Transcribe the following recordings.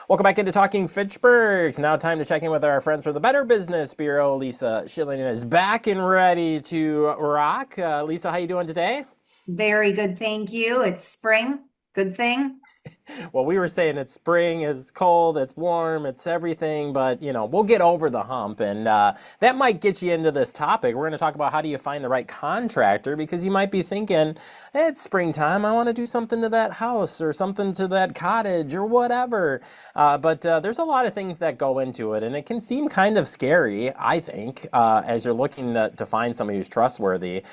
Welcome back into Talking Fitchburg. Now time to check in with our friends from the Better Business Bureau. Lisa Schilling is back and ready to rock. Lisa, how you doing today? Very good, thank you. It's spring. Good thing. Well, we were saying it's spring, it's cold, it's warm, it's everything, but we'll get over the hump, and that might get you into this topic. We're going to talk about how do you find the right contractor because you might be thinking, hey, it's springtime, I want to do something to that house or something to that cottage or whatever. But there's a lot of things that go into it, and it can seem kind of scary, I think, as you're looking to find somebody who's trustworthy.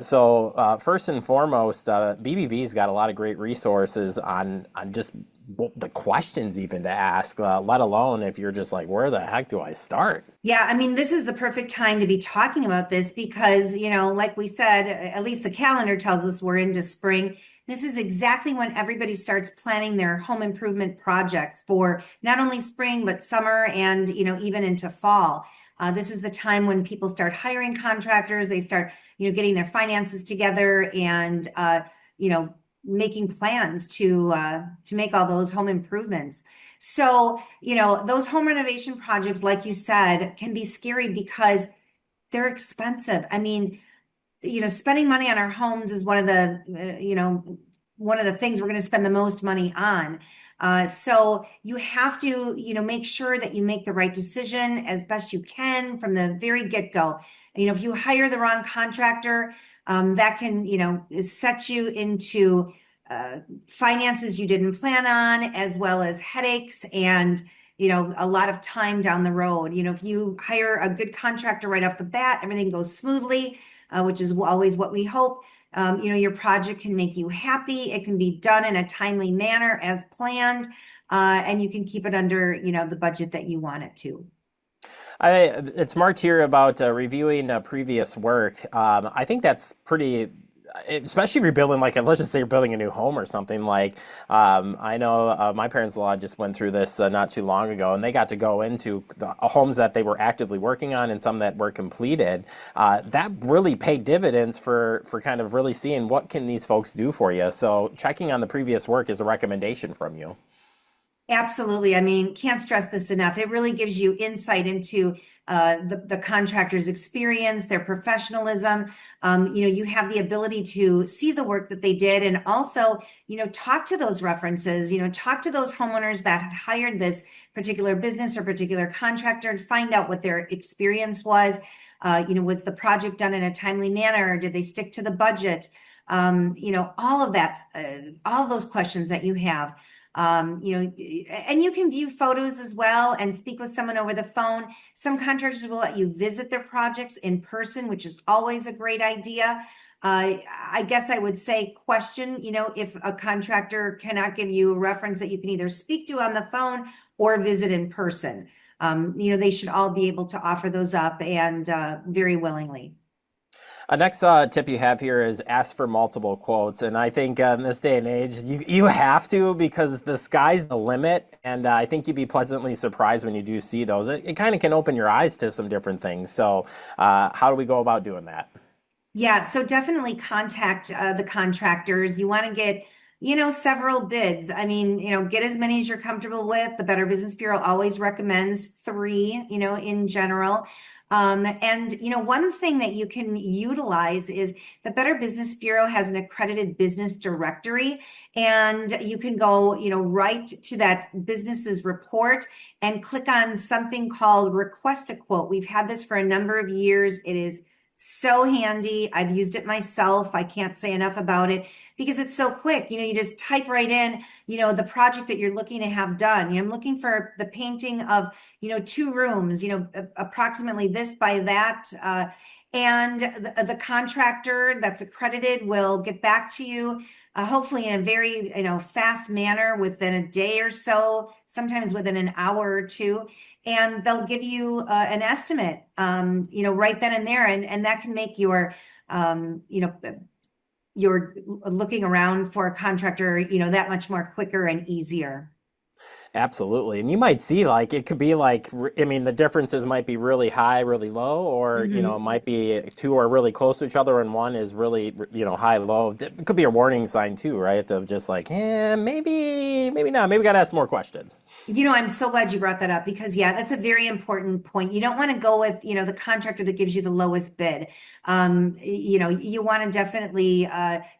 So first and foremost, BBB's got a lot of great resources on just the questions even to ask, let alone if you're just like, where the heck do I start? Yeah, I mean, this is the perfect time to be talking about this because, like we said, at least the calendar tells us we're into spring. This is exactly when everybody starts planning their home improvement projects for not only spring, but summer and, even into fall. This is the time when people start hiring contractors. They start, getting their finances together and, you know, making plans to make all those home improvements. So, those home renovation projects, like you said, can be scary because they're expensive. I mean, spending money on our homes is one of the things we're going to spend the most money on. So you have to, make sure that you make the right decision as best you can from the very get-go. If you hire the wrong contractor, that can, set you into finances you didn't plan on, as well as headaches and, a lot of time down the road. If you hire a good contractor right off the bat, everything goes smoothly, which is always what we hope. Your project can make you happy. It can be done in a timely manner as planned, and you can keep it under, the budget that you want it to. It's marked here about reviewing previous work. I think that's pretty, especially if you're building like, let's just say you're building a new home or something. Like, I know my parents-in-law just went through this not too long ago, and they got to go into the homes that they were actively working on and some that were completed. That really paid dividends for kind of really seeing what can these folks do for you. So checking on the previous work is a recommendation from you. Absolutely. I mean, can't stress this enough. It really gives you insight into the contractor's experience, their professionalism. You have the ability to see the work that they did and also, talk to those references, talk to those homeowners that had hired this particular business or particular contractor and find out what their experience was. Was the project done in a timely manner? Did they stick to the budget? All of that, all of those questions that you have. And you can view photos as well and speak with someone over the phone. Some contractors will let you visit their projects in person, which is always a great idea. I guess I would say question, if a contractor cannot give you a reference that you can either speak to on the phone or visit in person. They should all be able to offer those up and very willingly. Next tip you have here is ask for multiple quotes, and I think in this day and age, you have to because the sky's the limit, and I think you'd be pleasantly surprised when you do see those. It kind of can open your eyes to some different things. So, how do we go about doing that? Yeah, so definitely contact the contractors. You want to get, several bids. I mean, get as many as you're comfortable with. The Better Business Bureau always recommends three, in general. And one thing that you can utilize is the Better Business Bureau has an accredited business directory, and you can go, right to that business's report and click on something called Request a Quote. We've had this for a number of years. It is so handy. I've used it myself. I can't say enough about it because it's so quick. You just type right in, the project that you're looking to have done. I'm looking for the painting of, two rooms, approximately this by that. And the contractor that's accredited will get back to you, hopefully in a very, fast manner within a day or so, sometimes within an hour or two, and they'll give you an estimate, right then and there, and that can make your looking around for a contractor, that much more quicker and easier. Absolutely. And you might see like it could be like I mean the differences might be really high, really low, or it Hmm. might be two are really close to each other and one is really high low. It could be a warning sign too, right? Of just like, maybe not. Maybe gotta ask some more questions. I'm so glad you brought that up because, yeah, that's a very important point. You don't want to go with, the contractor that gives you the lowest bid. You want to definitely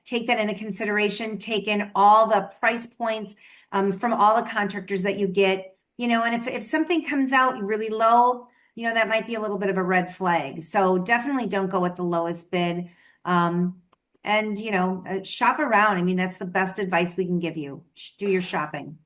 take that into consideration, take in all the price points from all the contractors that you get, and if something comes out really low, that might be a little bit of a red flag. So definitely don't go with the lowest bid. And, shop around. I mean, that's the best advice we can give you. Do your shopping.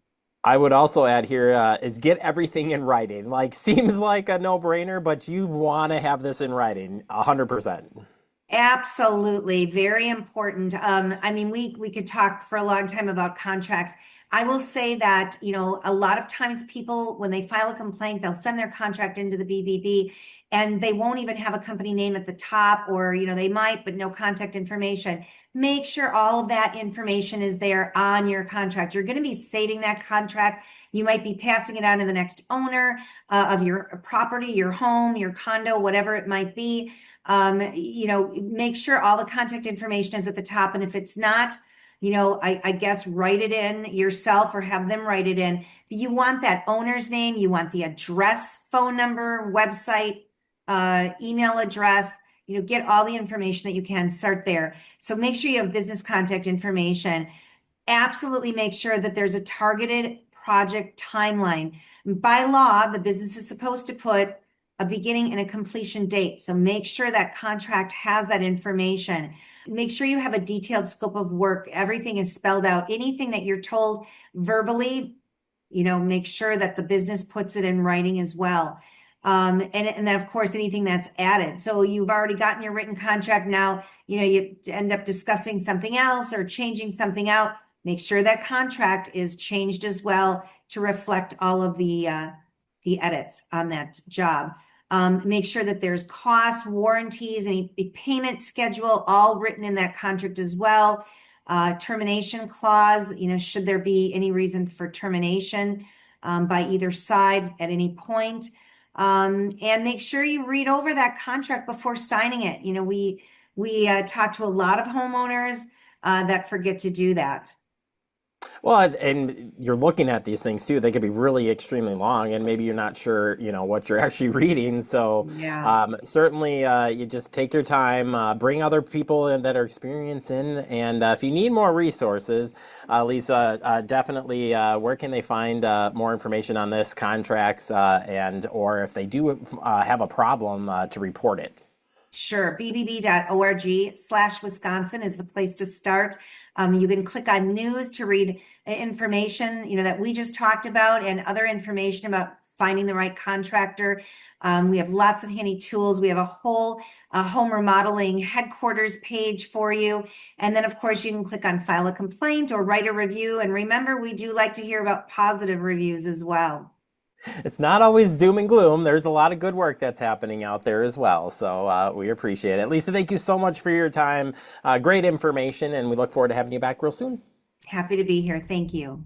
I would also add here is get everything in writing. Like seems like a no-brainer, but you want to have this in writing, 100%. Absolutely, very important. I mean, we could talk for a long time about contracts. I will say that, a lot of times people, when they file a complaint, they'll send their contract into the BBB and they won't even have a company name at the top, or, they might, but no contact information. Make sure all of that information is there on your contract. You're going to be saving that contract. You might be passing it on to the next owner of your property, your home, your condo, whatever it might be. Make sure all the contact information is at the top. And if it's not, I guess write it in yourself or have them write it in. You want that owner's name, you want the address, phone number, website, email address, get all the information that you can, start there. So make sure you have business contact information. Absolutely make sure that there's a targeted project timeline. By law, the business is supposed to put a beginning and a completion date. So make sure that contract has that information. Make sure you have a detailed scope of work. Everything is spelled out. Anything that you're told verbally, make sure that the business puts it in writing as well. And then of course, anything that's added. So you've already gotten your written contract. Now, you end up discussing something else or changing something out. Make sure that contract is changed as well to reflect all of the edits on that job. Make sure that there's costs, warranties, any payment schedule, all written in that contract as well. Termination clause, should there be any reason for termination by either side at any point. And make sure you read over that contract before signing it. We talk to a lot of homeowners that forget to do that. Well, and you're looking at these things too. They could be really extremely long, and maybe you're not sure, what you're actually reading. So, Yeah. certainly, you just take your time, bring other people in that are experiencing, and if you need more resources, Lisa, definitely, where can they find more information on this contracts, and or if they do have a problem to report it? Sure. bbb.org/Wisconsin is the place to start. You can click on news to read information, that we just talked about and other information about finding the right contractor. We have lots of handy tools. We have a whole home remodeling headquarters page for you. And then, of course, you can click on file a complaint or write a review. And remember, we do like to hear about positive reviews as well. It's not always doom and gloom. There's a lot of good work that's happening out there as well. So we appreciate it. Lisa, thank you so much for your time. Great information, and we look forward to having you back real soon. Happy to be here. Thank you.